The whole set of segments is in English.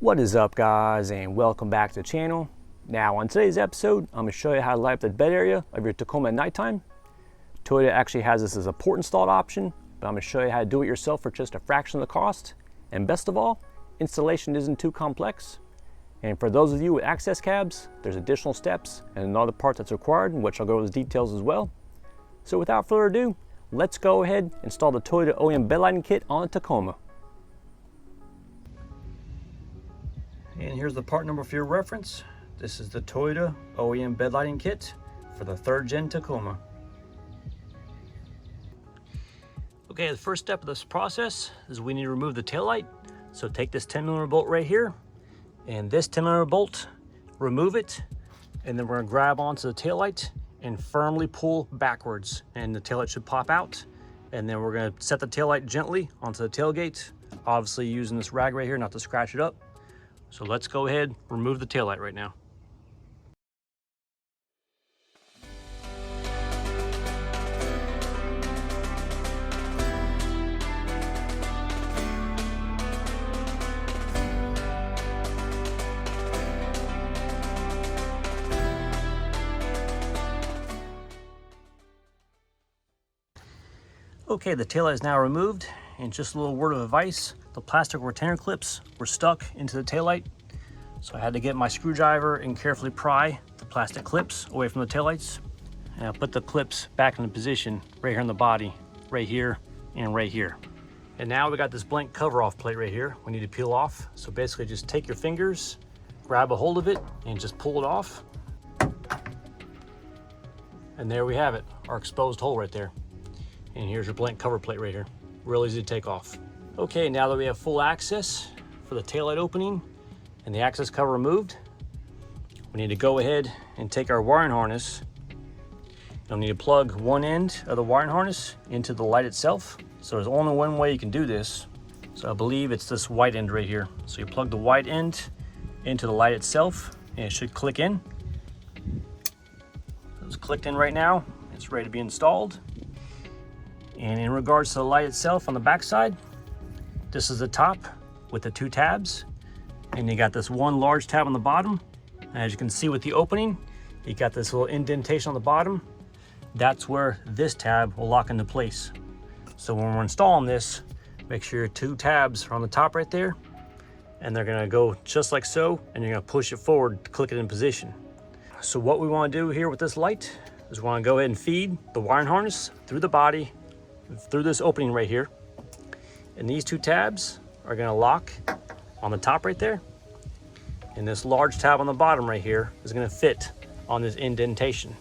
What is up, guys, and welcome back to the channel. Now on today's episode, I'm going to show you how to light up the bed area of your Tacoma at nighttime. Toyota actually has this as a port installed option, but I'm going to show you how to do it yourself for just a fraction of the cost. And best of all, installation isn't too complex. And for those of you with access cabs, there's additional steps and another part that's required, in which I'll go over the details as well. So without further ado, let's go ahead and install the Toyota OEM bed lighting kit on the Tacoma. And here's the part number for your reference. This is the Toyota OEM bed lighting kit for the 3rd gen Tacoma. Okay, the first step of this process is we need to remove the taillight. So take this 10mm bolt right here, and this 10mm bolt, remove it, and then we're gonna grab onto the taillight and firmly pull backwards, and the taillight should pop out. And then we're gonna set the taillight gently onto the tailgate, obviously using this rag right here not to scratch it up. So let's go ahead, remove the taillight right now. Okay, the taillight is now removed, and just a little word of advice, the plastic retainer clips were stuck into the taillight, so I had to get my screwdriver and carefully pry the plastic clips away from the taillights. And I'll put the clips back into position right here on the body, right here and right here. And now we got this blank cover off plate right here we need to peel off. So basically just take your fingers, grab a hold of it, and just pull it off. And there we have it, our exposed hole right there. And here's your blank cover plate right here. Real easy to take off. Okay, now that we have full access for the taillight opening and the access cover removed, we need to go ahead and take our wiring harness. You'll need to plug one end of the wiring harness into the light itself. So there's only one way you can do this. So I believe it's this white end right here. So you plug the white end into the light itself, and it should click in. It's clicked in right now. It's ready to be installed. And in regards to the light itself on the back side, this is the top with the 2 tabs, and you got this one large tab on the bottom. And as you can see with the opening, you got this little indentation on the bottom. That's where this tab will lock into place. So when we're installing this, make sure your 2 tabs are on the top right there, and they're gonna go just like so, and you're gonna push it forward to click it in position. So what we wanna do here with this light is we wanna go ahead and feed the wiring harness through the body, through this opening right here. And these 2 tabs are gonna lock on the top right there. And this large tab on the bottom right here is gonna fit on this indentation.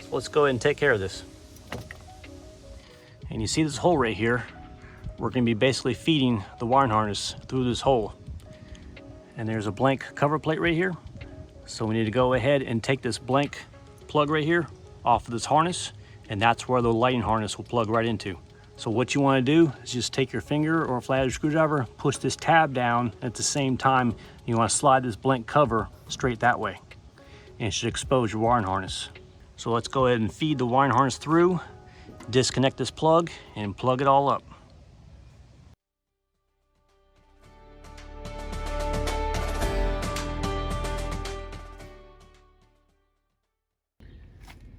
So let's go ahead and take care of this. And you see this hole right here? We're gonna be basically feeding the wiring harness through this hole. And there's a blank cover plate right here. So we need to go ahead and take this blank plug right here off of this harness, and that's where the lighting harness will plug right into. So what you want to do is just take your finger or a flathead screwdriver, push this tab down. At the same time, you want to slide this blank cover straight that way, and it should expose your wiring harness. So let's go ahead and feed the wiring harness through, disconnect this plug, and plug it all up.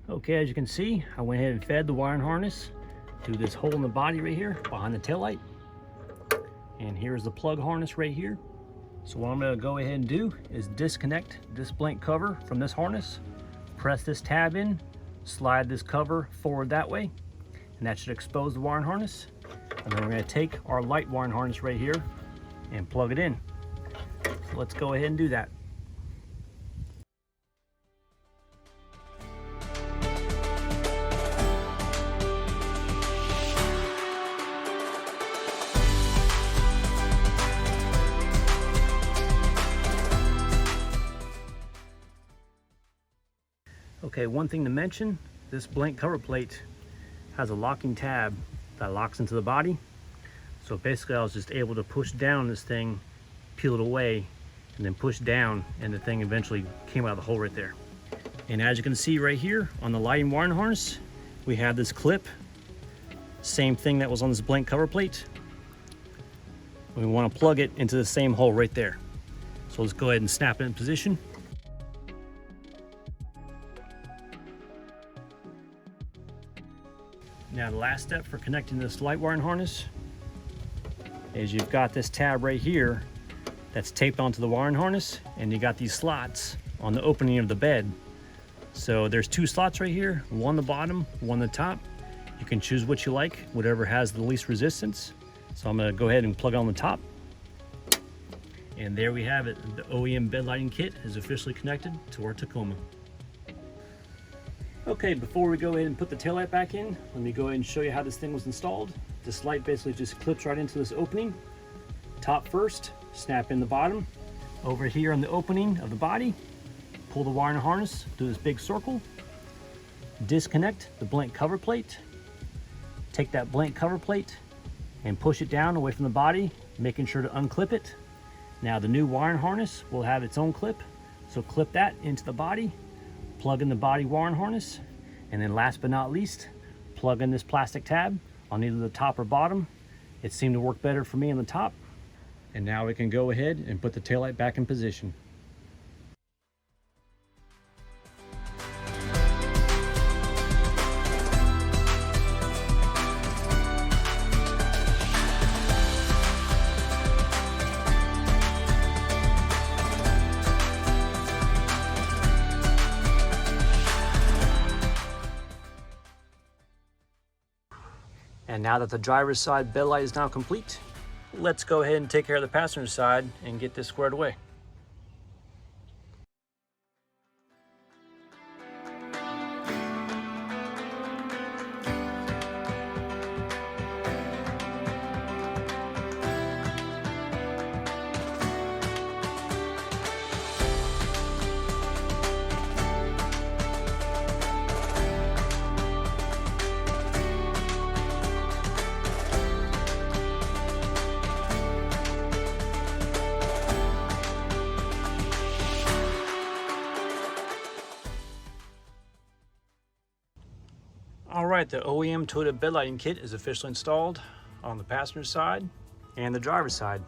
Okay, as you can see, I went ahead and fed the wiring harness to this hole in the body right here behind the taillight. And here's the plug harness right here. So what I'm gonna go ahead and do is disconnect this blank cover from this harness, press this tab in, slide this cover forward that way, and that should expose the wiring harness. And then we're gonna take our light wiring harness right here and plug it in. So let's go ahead and do that. Okay, one thing to mention, this blank cover plate has a locking tab that locks into the body. So basically I was just able to push down this thing, peel it away, and then push down, and the thing eventually came out of the hole right there. And as you can see right here on the lighting wiring harness, we have this clip, same thing that was on this blank cover plate. We want to plug it into the same hole right there. So let's go ahead and snap it in position. Now the last step for connecting this light wiring harness is you've got this tab right here that's taped onto the wiring harness, and you got these slots on the opening of the bed. So there's two slots right here, one the bottom, one the top. You can choose what you like, whatever has the least resistance. So I'm gonna go ahead and plug on the top. And there we have it. The OEM bed lighting kit is officially connected to our Tacoma. Okay, before we go ahead and put the taillight back in, let me go ahead and show you how this thing was installed. This light basically just clips right into this opening. Top first, snap in the bottom. Over here on the opening of the body, pull the wiring harness, do this big circle. Disconnect the blank cover plate. Take that blank cover plate and push it down away from the body, making sure to unclip it. Now the new wiring harness will have its own clip, so clip that into the body, plug in the body wiring harness, and then last but not least, plug in this plastic tab on either the top or bottom. It seemed to work better for me on the top. And now we can go ahead and put the taillight back in position. And now that the driver's side bed light is now complete, let's go ahead and take care of the passenger side and get this squared away. All right, the OEM Toyota bed lighting kit is officially installed on the passenger side and the driver's side.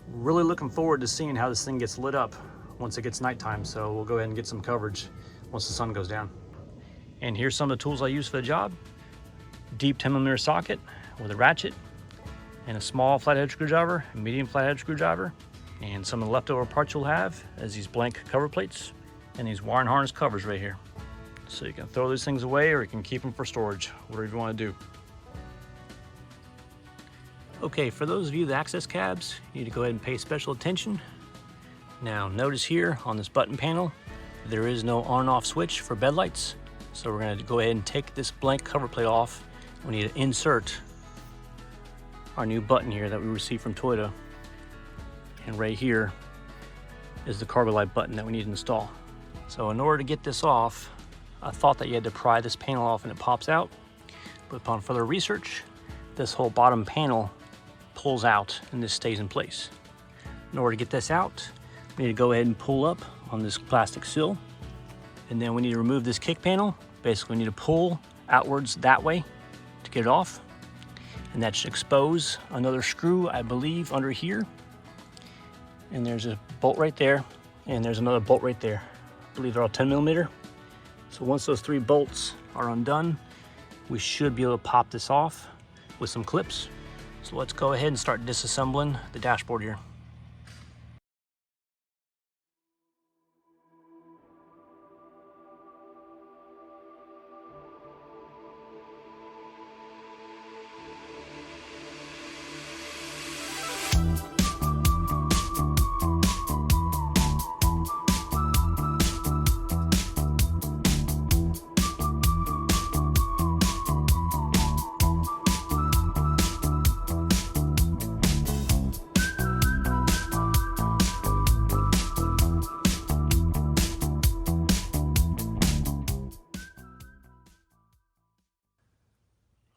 Really looking forward to seeing how this thing gets lit up once it gets nighttime, so we'll go ahead and get some coverage once the sun goes down. And here's some of the tools I use for the job. Deep 10mm socket with a ratchet and a small flathead screwdriver, a medium flathead screwdriver, and some of the leftover parts you'll have as these blank cover plates and these wiring harness covers right here. So you can throw these things away or you can keep them for storage, whatever you want to do. Okay, for those of you with access cabs, you need to go ahead and pay special attention. Now notice here on this button panel, there is no on and off switch for bed lights. So we're going to go ahead and take this blank cover plate off. We need to insert our new button here that we received from Toyota. And right here is the cargo light button that we need to install. So in order to get this off, I thought that you had to pry this panel off and it pops out, but upon further research, this whole bottom panel pulls out and this stays in place. In order to get this out, we need to go ahead and pull up on this plastic sill, and then we need to remove this kick panel. Basically, we need to pull outwards that way to get it off, and that should expose another screw, I believe, under here. And there's a bolt right there, and there's another bolt right there. I believe they're all 10mm. So once those 3 bolts are undone, we should be able to pop this off with some clips. So let's go ahead and start disassembling the dashboard here.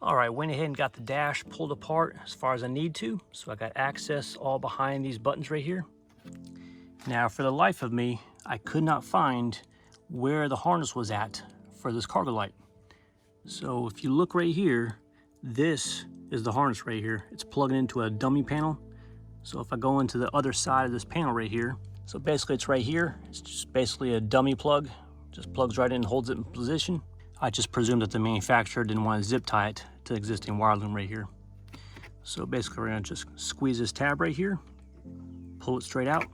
All right, went ahead and got the dash pulled apart as far as I need to. So I got access all behind these buttons right here. Now, for the life of me, I could not find where the harness was at for this cargo light. So if you look right here, this is the harness right here. It's plugging into a dummy panel. So if I go into the other side of this panel right here, So basically it's right here. It's just basically a dummy plug. Just plugs right in and holds it in position. I just presumed that the manufacturer didn't want to zip tie it to the existing wire loom right here. So basically we're gonna just squeeze this tab right here, pull it straight out,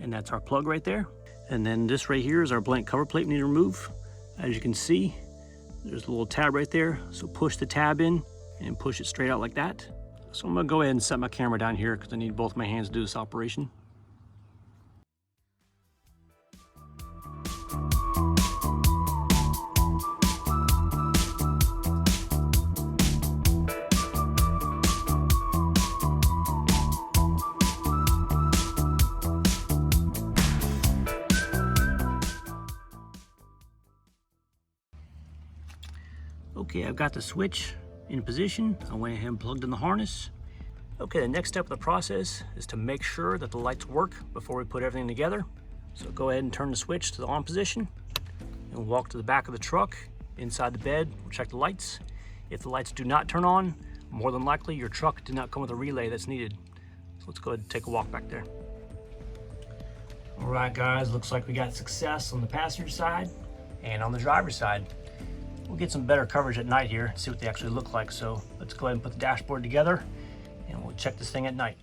and that's our plug right there. And then this right here is our blank cover plate we need to remove. As you can see, there's a little tab right there. So push the tab in and push it straight out like that. So I'm gonna go ahead and set my camera down here because I need both my hands to do this operation. Okay, I've got the switch in position. I went ahead and plugged in the harness. Okay, the next step of the process is to make sure that the lights work before we put everything together. So go ahead and turn the switch to the on position and we'll walk to the back of the truck. Inside the bed, we'll check the lights. If the lights do not turn on, more than likely your truck did not come with a relay that's needed. So let's go ahead and take a walk back there. All right, guys, looks like we got success on the passenger side and on the driver's side. We'll get some better coverage at night here and see what they actually look like. So let's go ahead and put the dashboard together and we'll check this thing at night.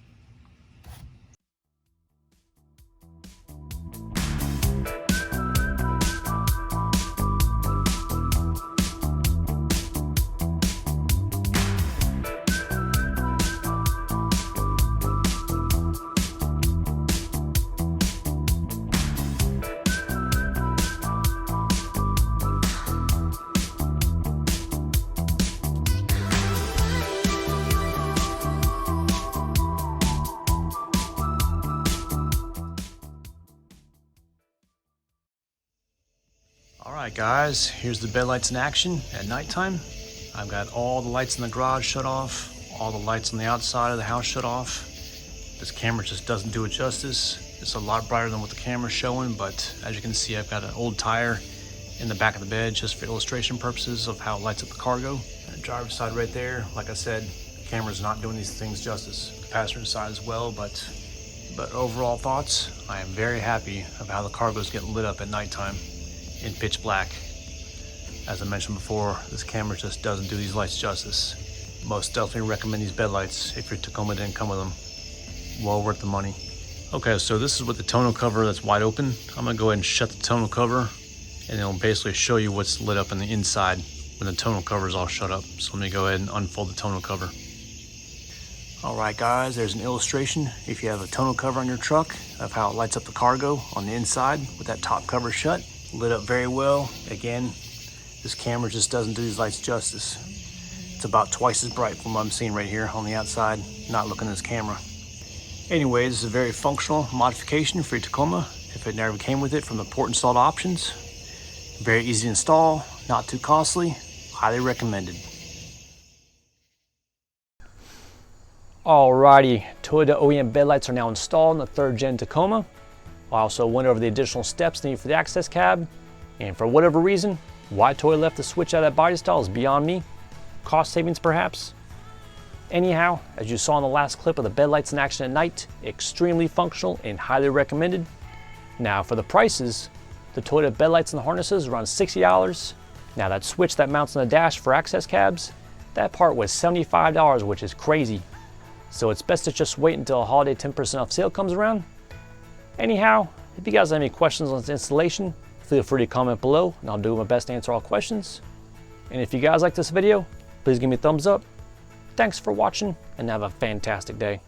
All right, guys, here's the bed lights in action at nighttime. I've got all the lights in the garage shut off, all the lights on the outside of the house shut off. This camera just doesn't do it justice. It's a lot brighter than what the camera's showing, but as you can see, I've got an old tire in the back of the bed just for illustration purposes of how it lights up the cargo. And the driver's side right there, like I said, the camera's not doing these things justice. The passenger side as well, but overall thoughts, I am very happy of how the cargo's getting lit up at nighttime in pitch black. As I mentioned before, this camera just doesn't do these lights justice. Most definitely recommend these bed lights if your Tacoma didn't come with them. Well worth the money. Okay, so this is with the tonneau cover that's wide open. I'm gonna go ahead and shut the tonneau cover and it'll basically show you what's lit up on the inside when the tonneau cover is all shut up. So let me go ahead and unfold the tonneau cover. All right, guys, there's an illustration if you have a tonneau cover on your truck of how it lights up the cargo on the inside with that top cover shut. Lit up very well. Again, this camera just doesn't do these lights justice. It's about twice as bright from what I'm seeing right here on the outside, not looking at this camera. Anyway, this is a very functional modification for your Tacoma if it never came with it from the port installed options. Very easy to install, not too costly, highly recommended. Alrighty, Toyota OEM bed lights are now installed in the 3rd gen Tacoma. I also went over the additional steps needed for the access cab, and for whatever reason, why Toyota left the switch out of that body style is beyond me. Cost savings perhaps? Anyhow, as you saw in the last clip of the bed lights in action at night, extremely functional and highly recommended. Now for the prices, the Toyota bed lights and the harnesses are around $60. Now that switch that mounts on the dash for access cabs, that part was $75, which is crazy. So it's best to just wait until a holiday 10% off sale comes around. Anyhow, if you guys have any questions on this installation, feel free to comment below and I'll do my best to answer all questions. And if you guys like this video, please give me a thumbs up. Thanks for watching and have a fantastic day.